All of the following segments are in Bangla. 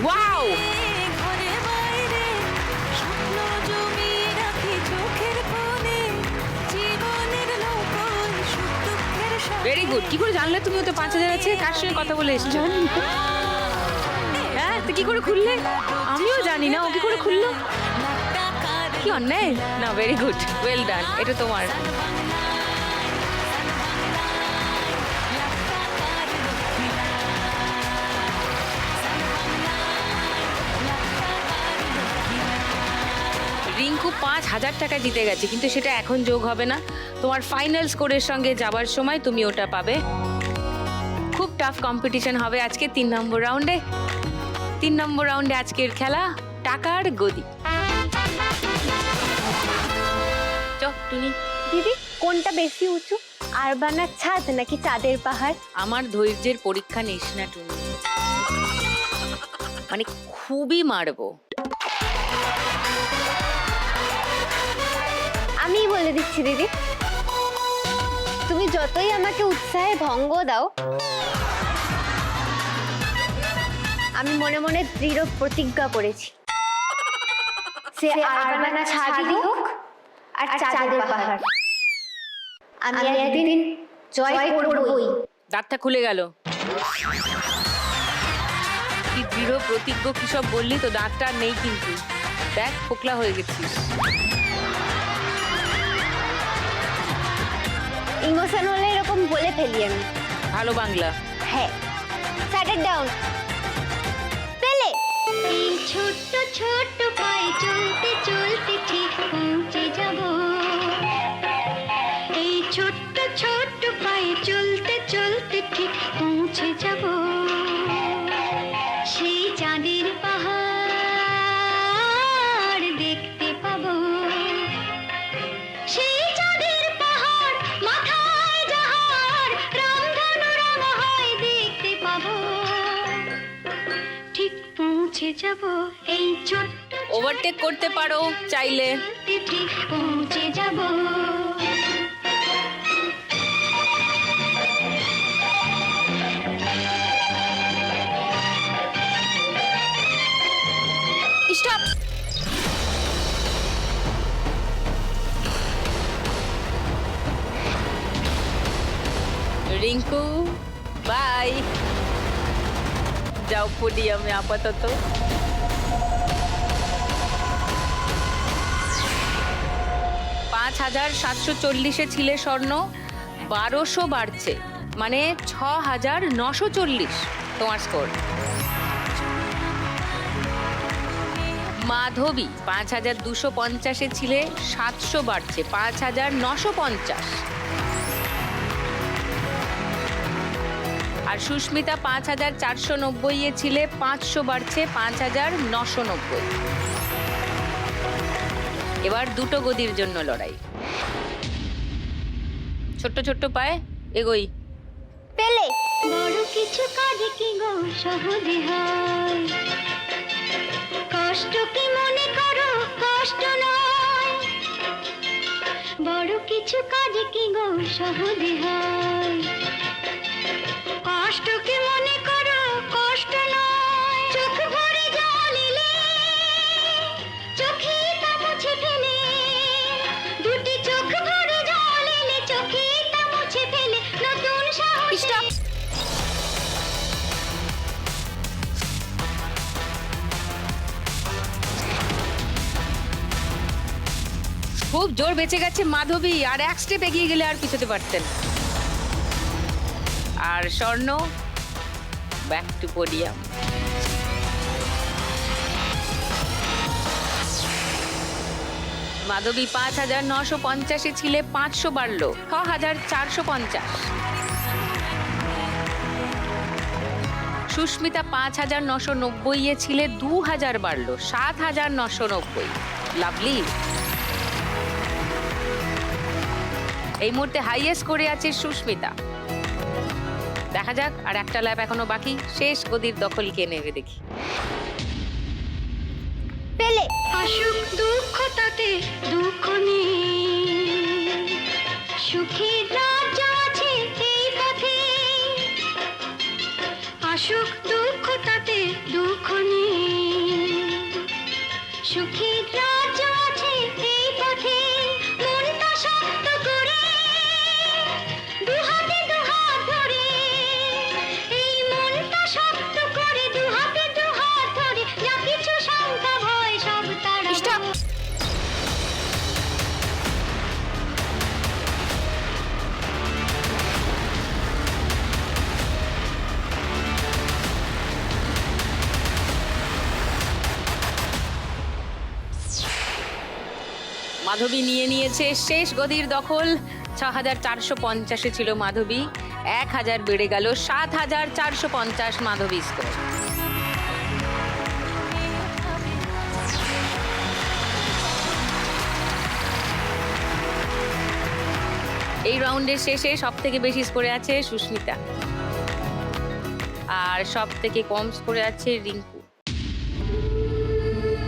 Wow, very good. কি করে জানলে তুমি ওতে 5,000 আছে? কার সঙ্গে কথা বলে এসছো? হ্যাঁ, তো কি করে খুললে? আমিও জানি না ও কি করে খুললো। কি অন্যায় না। ভেরি গুড, ওয়েল ডান, এটা তোমার। রিঙ্কু 5,000 টাকা জিতে গেছে, কিন্তু সেটা এখন যোগ হবে না। তোমার ফাইনাল স্কোরের সঙ্গে যাবার সময় তুমি ওটা পাবে। খুব টাফ কম্পিটিশন হবে আজকে 3 নম্বর রাউন্ডে। 3 নম্বর রাউন্ডে আজকের খেলা টাকার গদি। টুনি দিদি, কোনটা বেশি উঁচু, আরবানার ছাদ নাকি চাঁদের পাহাড়? আমার ধৈর্যের পরীক্ষা নিস না টুনি, মানে খুবই মারবো। আমি বলে দিচ্ছি দিদি, তুমি যতই আমাকে উৎসাহে ভঙ্গ দাও, আমি মনে মনে দৃঢ় প্রতিজ্ঞা করেছি, সে আরবানা ছাদই হোক আর চাঁদের পাহাড়, আমি একদিন জয় করবই। দাঁতটা খুলে গেল। কি দৃঢ় প্রতিজ্ঞ কি সব বললি, তো দাঁতটা আর নেই, কিন্তু দেখ ফোকলা হয়ে গেছিস। ইমোশন হলে এরকম বলে ফেলি আমি। ভালো বাংলা। হ্যাঁ, স্যাটার ডাউন। পেলে। এই ছোট্ট ছোট্ট পায়ে চলতে চলতে ঠিক পৌঁছে যাব। এই ছোট্ট ছোট্ট পায়ে চলতে চলতে ঠিক পৌঁছে যাব। সেই চাঁদের পাহাড় দেখতে পাবো। সেই চাঁদের পাহাড় মাথায় যাহার রামধনু রাঙা হয় দেখতে পাবো। ঠিক পৌঁছে যাব এই ছোট্ট ওভারটেক করতে পারো চাইলে। ঠিক পৌঁছে যাব। স্টপ। রিঙ্কু বাই, যাও পোডিয়ামে আপাতত। 5,740 ছিলে স্বর্ণ, 1200 বাড়ছে, মানে 6,940 তোমার স্কোর। মাধবী 5,250 ছিলে, 700 বাড়ছে, 5,950। আর সুস্মিতা 5,490 ছিলে, 500 বাড়ছে, 5,990। এবার দুটো গদির জন্য লড়াই। ছোট্ট ছোট্ট পায়ে এগোই। পেলে। বড় কিছু কাজ কি গো সহজে হয়, কষ্ট কি মনে করো কষ্ট নয়। বড় কিছু কাজ কি গো সহজে হয়, কষ্ট কি মনে করো কষ্ট নয়। চোখ ভরে জল এলে চোখে তা মুছে ফেলে, দুটি চোখ ভরে জল এলে চোখে তা মুছে ফেলে নতুন সাহস। স্টপ। খুব জোর বেঁচে গেছে মাধবী, আর এক স্টেপ এগিয়ে গেলে আর পিছোতে পারতেন। আর স্বর্ণ ব্যাক টু পোডিয়াম। মাধবী 5,950 ছিলে, 500 বাড়লো, 6,450। সুস্মিতা 5,990 ছিলে, 2,000 বাড়লো, 7,990। লাভলি। এই মুহূর্তে হাইয়েস্ট করে আছে সুস্মিতা। দেখা যাক, আর একটা ল্যাব এখনো বাকি, শেষ গদির দখল কে নেবে দেখি। পেলে। আসুক দুঃখ তাতে দুঃখ নেই, সুখের রাজ্য আছে এই পথে। আসুক দুঃখ তাতে দুঃখ নেই, মাধবী নিয়ে নিয়েছে শেষ গদির দখল। 6450 ছিল মাধবী, 1000 বেড়ে গেল 7450 মাধবী স্কোর। এই রাউন্ডের শেষে সব থেকে বেশি স্কোরে আছে সুস্মিতা, আর সব থেকে কম স্কোরে আছে রিঙ্কু।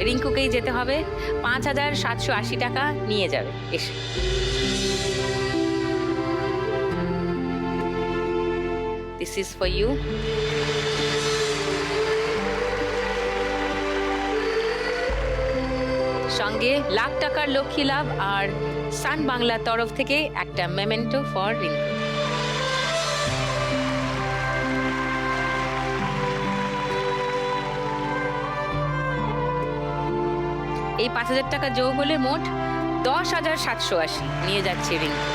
রিঙ্কুকেই যেতে হবে, 5780 টাকা নিয়ে যাবে এসে। This is for you. সঙ্গে লাখ টাকার লক্ষ্মী লাভ আর সান বাংলার তরফ থেকে একটা মেমেন্টো ফর রিঙ্কু। এই 5000 টাকা যোগ হলে মোট 10,780 নিয়ে যাচ্ছে রিঙ্কু।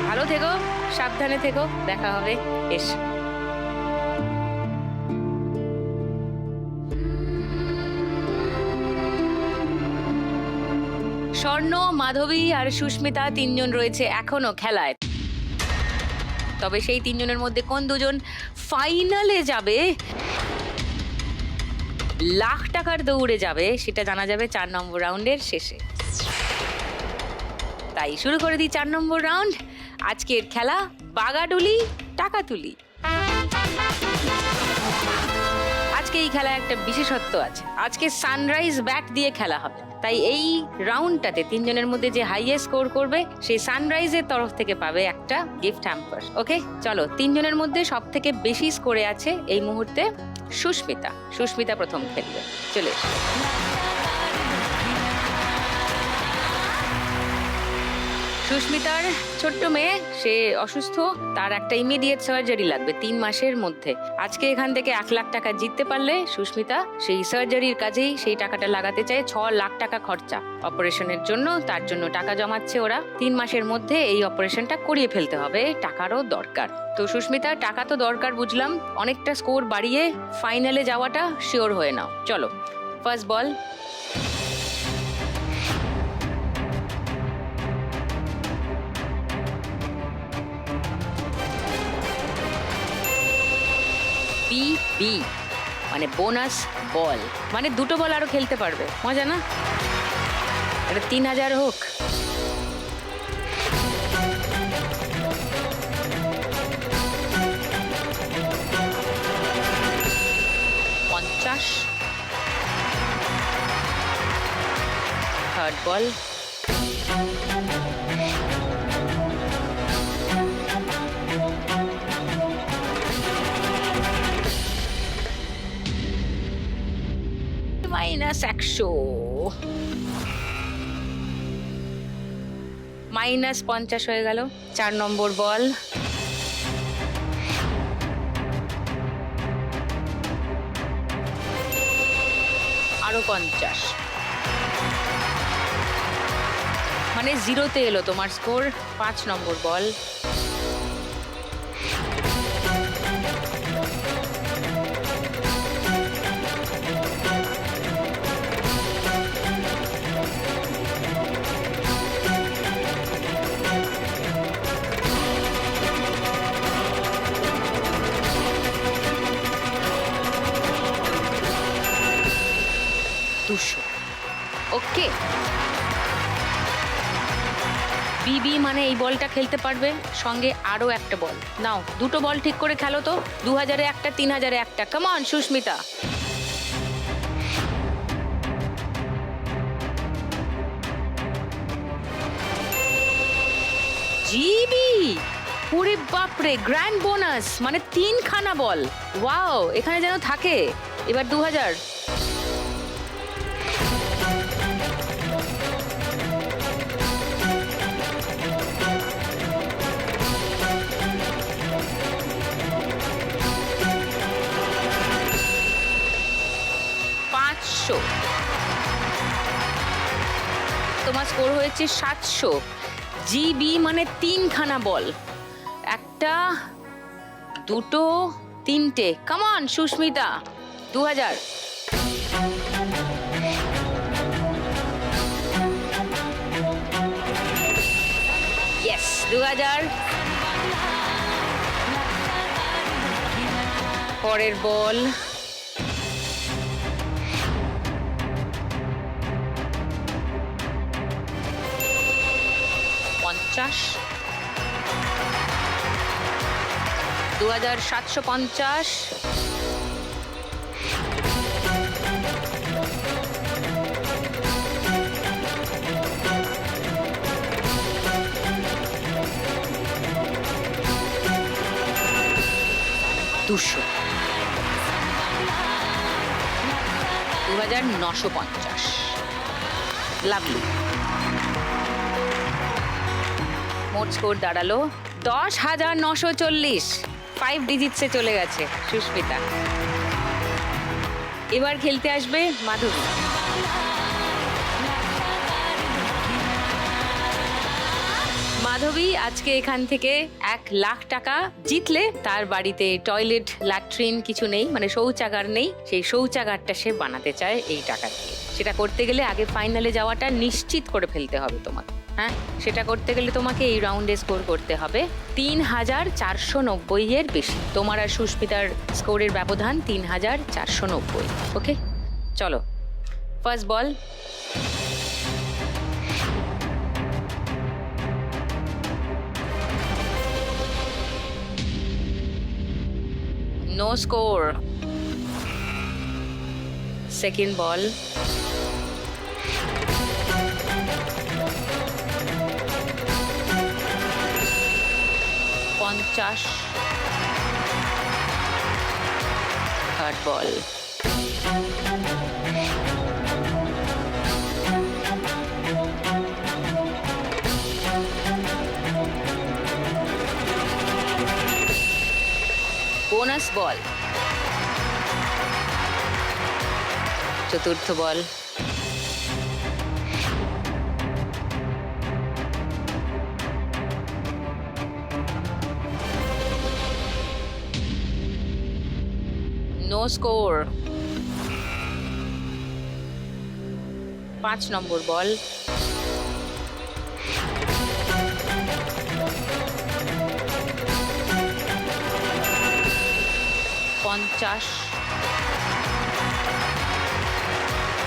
ভালো থেকো, সাবধানে থেকো, দেখা হবে এসো। স্বর্ণ, মাধবী আর সুস্মিতা তিনজন রয়েছে এখনো খেলায়। তবে সেই তিনজনের মধ্যে কোন দুজন ফাইনালে যাবে, লাখ টাকার দৌড়ে যাবে, সেটা জানা যাবে 4 নম্বর রাউন্ডের শেষে। তাই শুরু করে দিই 4 নম্বর রাউন্ড। আজকের খেলা বাগাডুলি টাকা তুলি। আজকে এই খেলায় একটা বিশেষত্ব আছে, আজকে সানরাইজ ব্যাট দিয়ে খেলা হবে। তাই এই রাউন্ডটাতে তিনজনের মধ্যে যে হাইয়েস্ট স্কোর করবে সেই সানরাইজের তরফ থেকে পাবে একটা গিফট হ্যাম্পার। ওকে, চলো, তিনজনের মধ্যে সব থেকে বেশি স্কোরে আছে এই মুহূর্তে সুস্মিতা। সুস্মিতা প্রথম খেলবে, চলে এসো। সুস্মিতার ছোট্ট মেয়ে, সে অসুস্থ, তার একটা ইমিডিয়েট সার্জারি লাগবে 3 মাসের মধ্যে। আজকে এখান থেকে 1 লাখ টাকা জিততে পারলে সুস্মিতা সেই সার্জারির কাজেই সেই টাকাটা লাগাতে চায়। 6 লাখ টাকা খরচা অপারেশনের জন্য, তার জন্য টাকা জমাচ্ছে ওরা। 3 মাসের মধ্যে এই অপারেশনটা করিয়ে ফেলতে হবে, টাকারও দরকার। তো সুস্মিতা, টাকা তো দরকার বুঝলাম, অনেকটা স্কোর বাড়িয়ে ফাইনালে যাওয়াটা শিওর হয়ে নাও। চলো, ফার্স্ট বল। বি মানে বোনাস বল, মানে 2টো বল আরো খেলতে পারবে, মজা না? এটা 3000 হোক। থার্ড বল। -100, -50 হয়ে গেল। 4 নম্বর বল। আরো 50, মানে 0-তে এলো তোমার স্কোর। 5 নম্বর বল। ওকে, বিবি মানে এই বলটা খেলতে পারবে, সঙ্গে আরো একটা বল। নাও, 2টো বল ঠিক করে খেলো তো। 2000-এ একটা, 3000-এ একটা। Come on Susmita. জিবি, ওরে বাপরে, গ্র্যান্ড বোনাস মানে 3খানা বল। ওয়াও, এখানে যেন থাকে। এবার 2000। তোমার স্কোর হয়েছে 700। জিবি মানে 3খানা বল, 1, 2, 3টে। Come on Susmita, 2000। 2000, পরের বল, 50, 2750, দুশো, 2950, লাভলি। মোট স্কোর দাঁড়ালো 10,940, 5 ডিজিটসে চলে গেছে সুস্মিতা। এবার খেলতে আসবে মাধবী। মাধবী আজকে এখান থেকে 1 লাখ টাকা জিতলে তার বাড়িতে টয়লেট, ল্যাট্রিন কিছু নেই, মানে শৌচাগার নেই, সেই শৌচাগারটা সে বানাতে চায় এই টাকা দিয়ে। সেটা করতে গেলে আগে ফাইনালে যাওয়াটা নিশ্চিত করে ফেলতে হবে তোমাকে। হ্যাঁ, সেটা করতে গেলে তোমাকে এই রাউন্ডে স্কোর করতে হবে 3490 এর বেশি। তোমার আর সুস্মিতার স্কোরের ব্যবধান 3490। ওকে, চলো first ball. No score. Second ball. Ponchash. Third ball. Bonus ball, চতুর্থ বল, নো স্কোর। 5 নম্বর বল, পঞ্চাশ।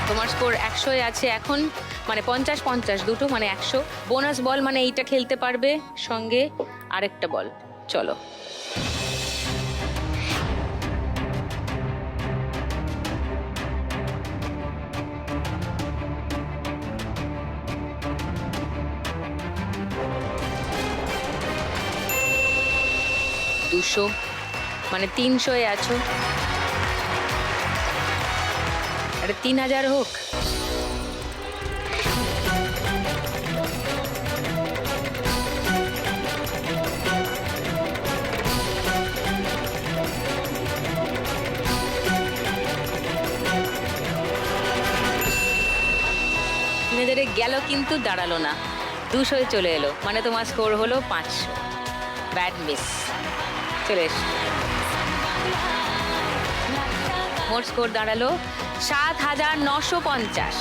তোমার স্কোর 100 আছে এখন, মানে 50-50 দুটো, মানে 100। বোনাস বল মানে এইটা খেলতে পারবে, সঙ্গে আরেকটা বল। চলো, দুশো, মানে 300 আছো। আরে 3000 হোক। গেল কিন্তু দাঁড়ালো না, 200 চলে এলো, মানে তোমার স্কোর হলো 500। Bad miss. চলে এসো, মোট স্কোর দাঁড়ালো 7950।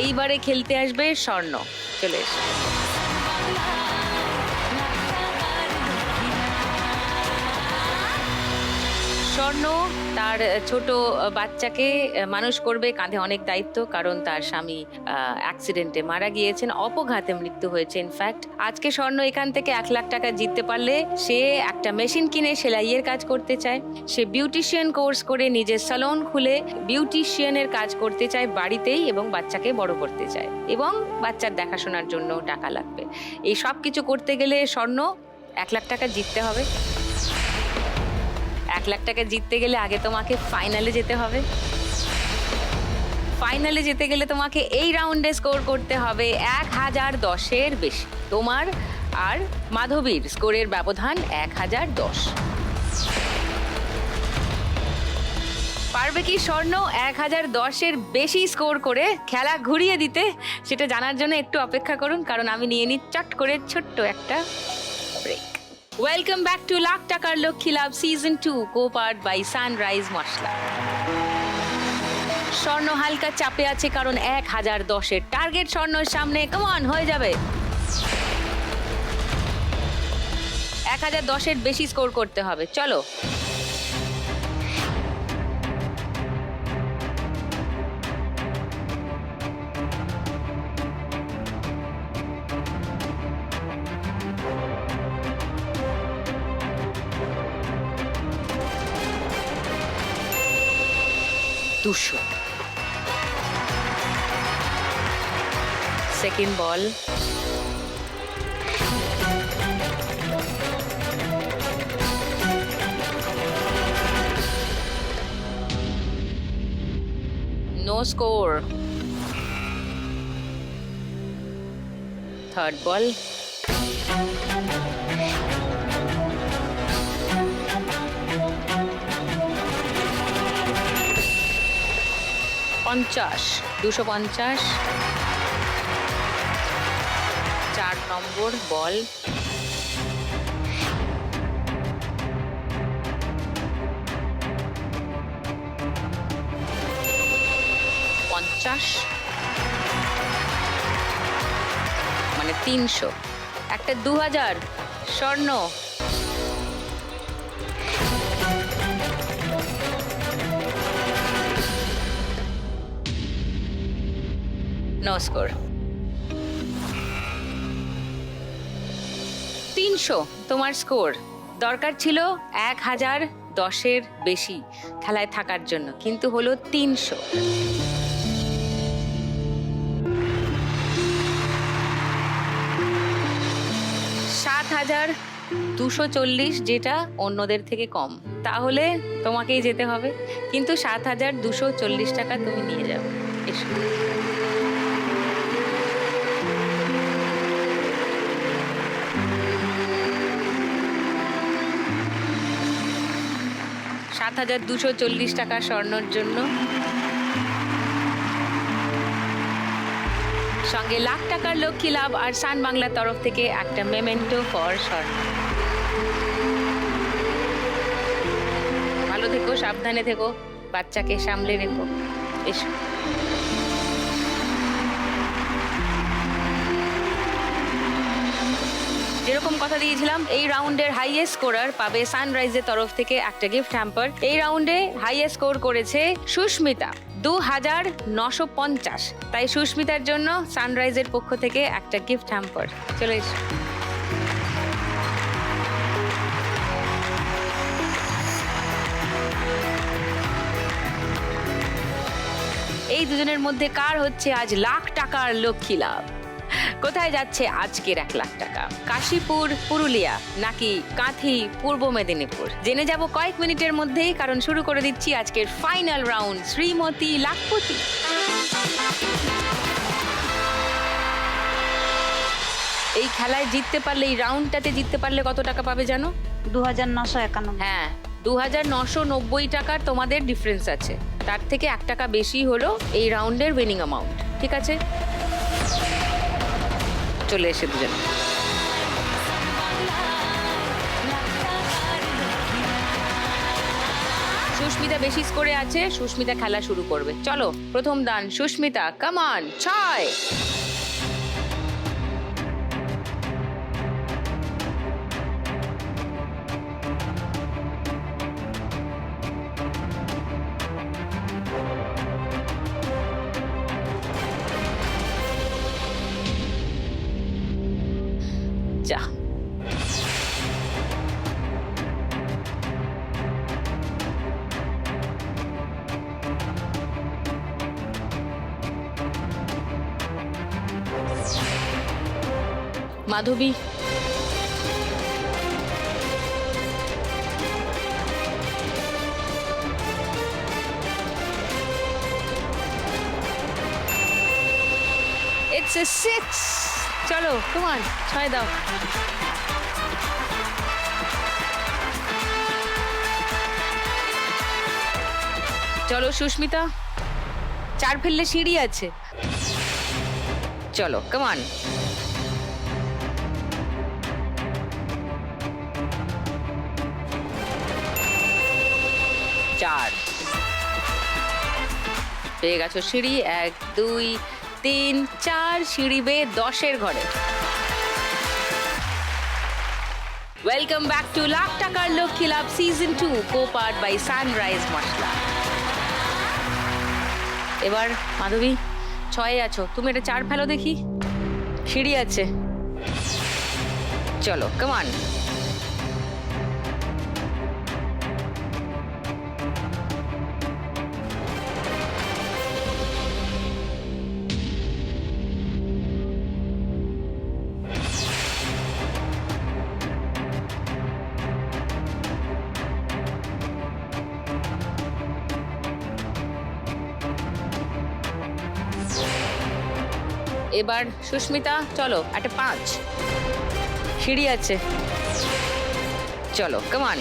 এইবারে খেলতে আসবে স্বর্ণ। চলে এসো, স্বর্ণ তার ছোট বাচ্চাকে মানুষ করবে, কাঁধে অনেক দায়িত্ব, কারণ তার স্বামী অ্যাক্সিডেন্টে মারা গিয়েছেন, অপঘাতে মৃত্যু হয়েছে ইনফ্যাক্ট। আজকে স্বর্ণ এখান থেকে 1 লাখ টাকা জিততে পারলে সে একটা মেশিন কিনে সেলাইয়ের কাজ করতে চায়, সে বিউটিশিয়ান কোর্স করে নিজের স্যালন খুলে বিউটিশিয়ানের কাজ করতে চায় বাড়িতেই, এবং বাচ্চাকে বড় করতে চায়, এবং বাচ্চার দেখাশোনার জন্য টাকা লাগবে। এই সব কিছু করতে গেলে স্বর্ণ 1 লাখ টাকা জিততে হবে। 1 লাখ টাকা জিততে গেলে আগে তোমাকে ফাইনালে যেতে হবে। ফাইনালে যেতে গেলে তোমাকে এই রাউন্ডে স্কোর করতে হবে 1010-এর বেশি। তোমার আর মাধবীর স্কোরের ব্যবধান 1010। পারবে কি স্বর্ণ 1010-এর বেশি স্কোর করে খেলা ঘুরিয়ে দিতে? সেটা জানার জন্য একটু অপেক্ষা করুন, কারণ আমি নিয়ে নিই চট করে ছোট্ট একটা break. Welcome back to lakh টাকার লক্ষ্মী লাভ season 2, co-powered by Sunrise Masala. স্বর্ণ হালকা চাপে আছে কারণ 1010-এর টার্গেট স্বর্ণর সামনে। কমান, হয়ে যাবে। 1010-এর বেশি স্কোর করতে হবে। চলো, second ball. No score. Third ball. পঞ্চাশ, 250। 4 নম্বর বল। মানে 300, একটা 2000 স্বর্ণ। No score. 300 তোমার স্কোর। দরকার ছিল 1010-এর বেশি খেলায় থাকার জন্য, কিন্তু হলো 300। $7,240, যেটা অন্যদের থেকে কম, তাহলে তোমাকেই যেতে হবে। কিন্তু 7,240 টাকা তুমি নিয়ে যাবে। এসো। $7,240 টাকা স্বর্ণর জন্য, সঙ্গে লাখ টাকার লক্ষ্মী লাভ আর সান বাংলার তরফ থেকে একটা মেমেন্টো ফর স্বর্ণ। ভালো থেকো, সাবধানে থেকো, বাচ্চাকে সামলে রেখো। এসো। যেরকম কথা দিয়েছিলাম, এই রাউন্ডের হাইয়েস্ট স্কোরার পাবে সানরাইজের তরফ থেকে একটা গিফট হ্যাম্পার। এই রাউন্ডে হাইয়েস্ট স্কোর করেছে সুস্মিতা, 2950। তাই সুস্মিতার জন্য সানরাইজের পক্ষ থেকে একটা গিফট হ্যাম্পার। চলে এসো। এই দুজনের মধ্যে কার হচ্ছে আজ লাখ টাকার লক্ষ্মী লাভ? কোথায় যাচ্ছে আজকের 1 লাখ টাকা? কাশীপুর, পুরুলিয়া নাকি কাঁথি, পূর্ব মেদিনীপুর? জেনে যাব কয়েক মিনিটের মধ্যেই, কারণ শুরু করে দিচ্ছি আজকের ফাইনাল রাউন্ড, শ্রীমতী লাখপতি। এই খেলায় জিততে পারলে, এই রাউন্ডটাতে জিততে পারলে কত টাকা পাবে জানো? 2991। হ্যাঁ, 2990 টাকার তোমাদের ডিফারেন্স আছে। তার থেকে 1 টাকা বেশি হলো এই রাউন্ডের উইনিং অ্যামাউন্ট। ঠিক আছে, চলে এসে দুজন। সুস্মিতা বেশি স্কোরে আছে, সুস্মিতা খেলা শুরু করবে। চলো, প্রথম দান সুস্মিতা, কামান। 6। যা। মাধবী, It's a 6. চলো, come on, 6 দাও। চলো সুস্মিতা, 4 ফেললে সিঁড়ি আছে। চলো, come on। 4। পেয়ে গেছো সিঁড়ি, 1 2 3 4 সিঁড়ি বেয়ে 10-এর ঘরে। ওয়েলকাম ব্যাক টু লাখ টাকার লক্ষ্মী লাভ সিজন 2, কো-পাওয়ার্ড বাই সানরাইজ মশলা। এবার মাধবী 6-এ আছো, তুমি এটা 4 ফেলো দেখি। সিঁড়ি আছে, চলো কামান। এবার সুস্মিতা চলো, একটা 5 সিঁড়ি আছে, চলো কামান।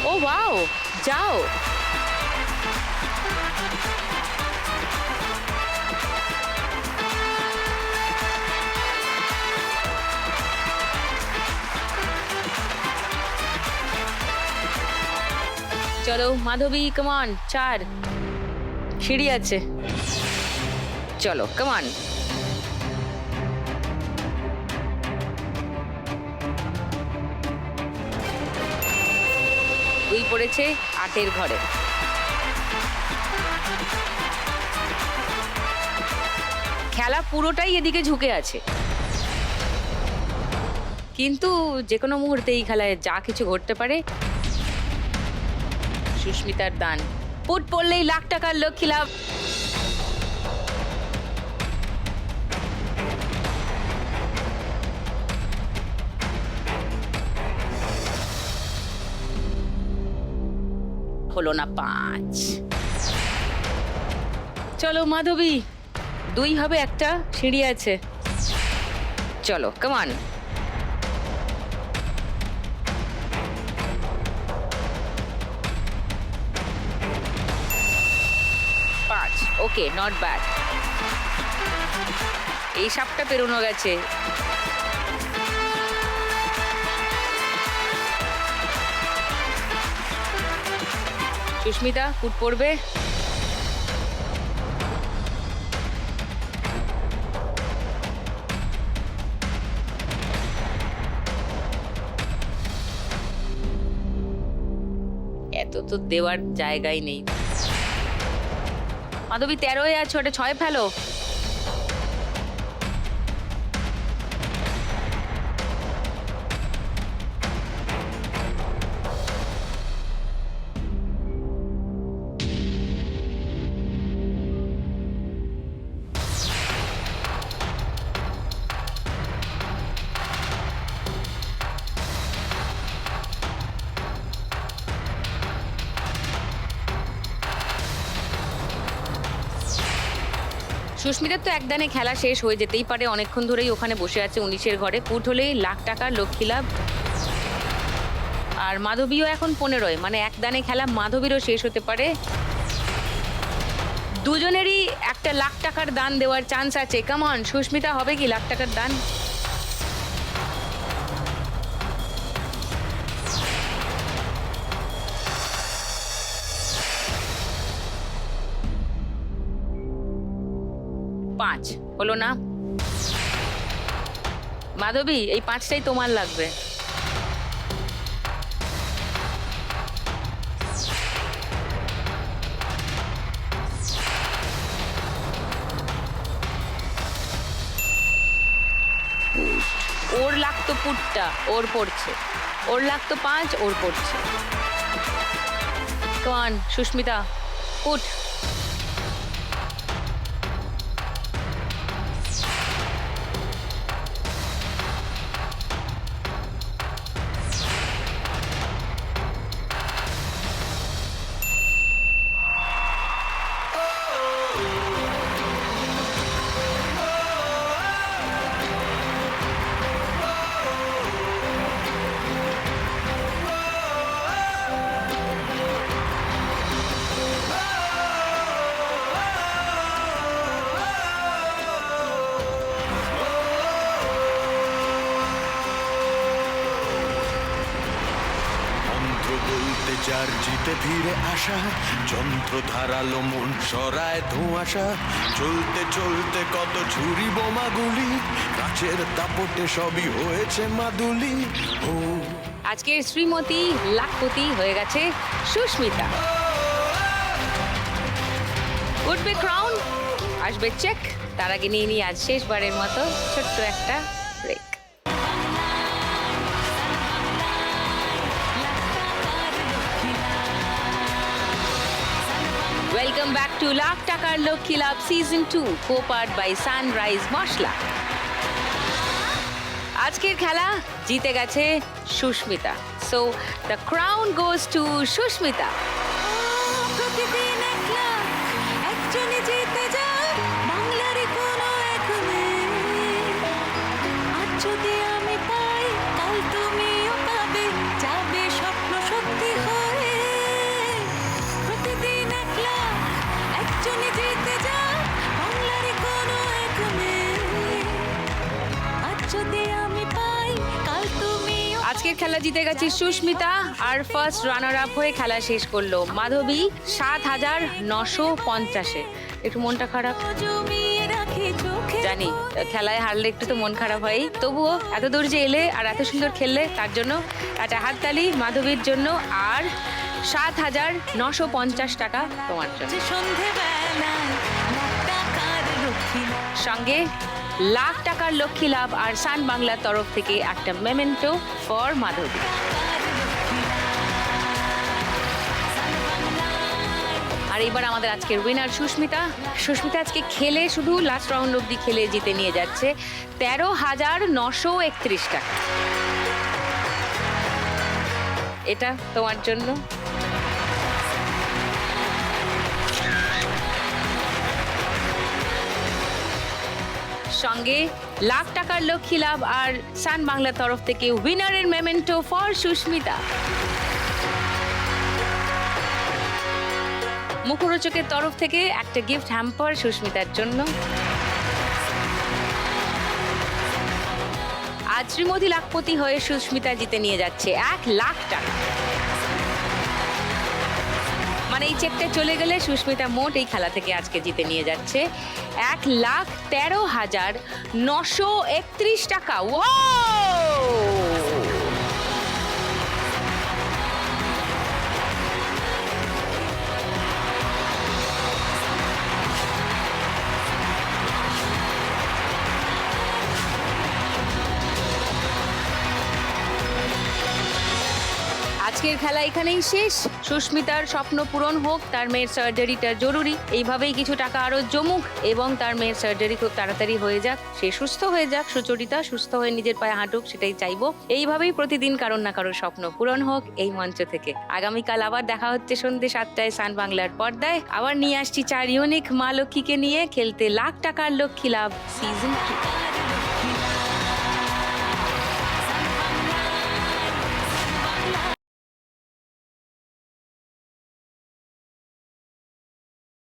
ও ওয়াও, যাও। চলো মাধবী কামান, 4 সিঁড়ি আছে, চলো কামান। দুই পড়েছে 8-এর ঘরে। খেলা পুরোটাই এদিকে ঝুঁকে আছে, কিন্তু যে কোনো মুহূর্তে এই খেলায় যা কিছু ঘটতে পারে। সুস্মিতার দান পুট পড়লেই লাখ টাকার লক্ষ্মী লাভ। হলো না 5। চলো মাধবী, 2 হবে, একটা সিঁড়ি আছে, চলো কামান। ওকে, নট ব্যাড। এই সাপটা পেরোনো গেছে। সুস্মিতা ফুট পড়বে, এত তো দেওয়ার জায়গায় নেই। মাধবী 13-এ আছো, ওটা 6 ফেলো। সুস্মিতার তো একদানে খেলা শেষ হয়ে যেতেই পারে, অনেকক্ষণ ধরেই ওখানে বসে আছে 19-এর ঘরে। পুট হলেই লাখ টাকার লক্ষ্মী লাভ। আর মাধবীও এখন 15-এ, মানে একদানে খেলা মাধবীরও শেষ হতে পারে। দুজনেরই একটা লাখ টাকার দান দেওয়ার চান্স আছে। কামন, সুস্মিতা হবে কি লাখ টাকার দান? পাঁচ হলো না। মাধবী, এই 5টাই তোমার লাগবে। ওর লাগতো পুটটা, ওর পড়ছে। ওর লাগতো 5, ওর পড়ছে। কমান সুস্মিতা, পুট। জিতে ফিরে আসা যন্ত্র ধারালো মন সরায় ধোঁয়াশা চলতে চলতে কত ছুরি বোমা গুলি কাছের দাপটে সবই হয়েছে মাদুলি ও আজকের শ্রীমতী লাখপতি হয়ে গেছে সুস্মিতা। উঠবে ক্রাউন, আসবে চেক, তার আগে নিয়ে নিই আজ শেষবারের মতো ছোট্ট একটা break. Welcome back to lakh টাকার লক্ষ্মী লাভ season 2 co-powered by Sunrise Masala. আজকের খেলা জিতে গেছে Susmita, so the crown goes to Susmita. প্রতিদিন এক লাখ একজনই জিতে যায় বাংলারই কোনো এক মেয়ে। আজ যদি আমি পাই কাল তুমিও পাবে, যাবে স্বপ্ন সত্যি হয়ে। প্রতিদিন এক লাখ একজনই জিতে যায় বাংলারই কোনো এক মেয়ে। আজ যদি আমি পাই কাল তুমিও। আজকের খেলা জিতে গেছে সুস্মিতা, আর ফার্স্ট রানার আপ হয়ে খেলা শেষ করলো মাধবী ৭,৯৫০-এ। একটু মনটা খারাপ জমিয়ে রাখি চোখে। জানি, খেলায় হারলে একটু তো মন খারাপ হয়, তবুও এত দূর যে এলে আর এত সুন্দর খেললে তার জন্য একটা হাততালি মাধবীর জন্য, আর ৭,৯৫০ টাকা তোমার জন্য। সন্ধেবেলায় লাখ টাকার লক্ষ্মী সঙ্গে লাখ টাকার লক্ষ্মী লাভ আর সান বাংলার তরফ থেকে একটা মেমেন্টো ফর মাধবী। আর এবার আমাদের আজকের উইনার সুস্মিতা। সুস্মিতা আজকে খেলে শুধু লাস্ট রাউন্ড অব্দি খেলে জিতে নিয়ে যাচ্ছে 13,931 টাকা। এটা তোমার জন্য। সঙ্গে লাখ টাকার লক্ষ্মী লাভ আর সান বাংলার তরফ থেকে উইনারের মেমেন্টো ফর সুস্মিতা। মুখরোচকের তরফ থেকে একটা গিফট হ্যাম্পার সুস্মিতার জন্য। আজ শ্রীমতী লাখপতি হয়ে সুস্মিতা জিতে নিয়ে যাচ্ছে 1,00,000 টাকা। মানে এই চেকটা চলে গেলে সুস্মিতা মোট এই খেলা থেকে আজকে জিতে নিয়ে যাচ্ছে 1,13,931 টাকা। ওয়াও! আজকের খেলা এখানেই শেষ। সুস্মিতার স্বপ্ন পূরণ হোক, তার মেয়ের সার্জারিটা জরুরি, এইভাবেই কিছু টাকা আরো জমুক এবং তার মেয়ের সার্জারি খুব তাড়াতাড়ি হয়ে যাক, সে সুস্থ হয়ে যাক, সুচরিতা সুস্থ হয়ে নিজের পায়ে হাঁটুক, সেটাই চাইবো। এইভাবেই প্রতিদিন কারোর না কারোর স্বপ্ন পূরণ হোক এই মঞ্চ থেকে। আগামীকাল আবার দেখা হচ্ছে সন্ধ্যে 7টায় সান বাংলার পর্দায়। আবার নিয়ে আসছি 4 ইউনিক মা লক্ষ্মীকে নিয়ে খেলতে লাখ টাকার লক্ষ্মী লাভ সিজন 2।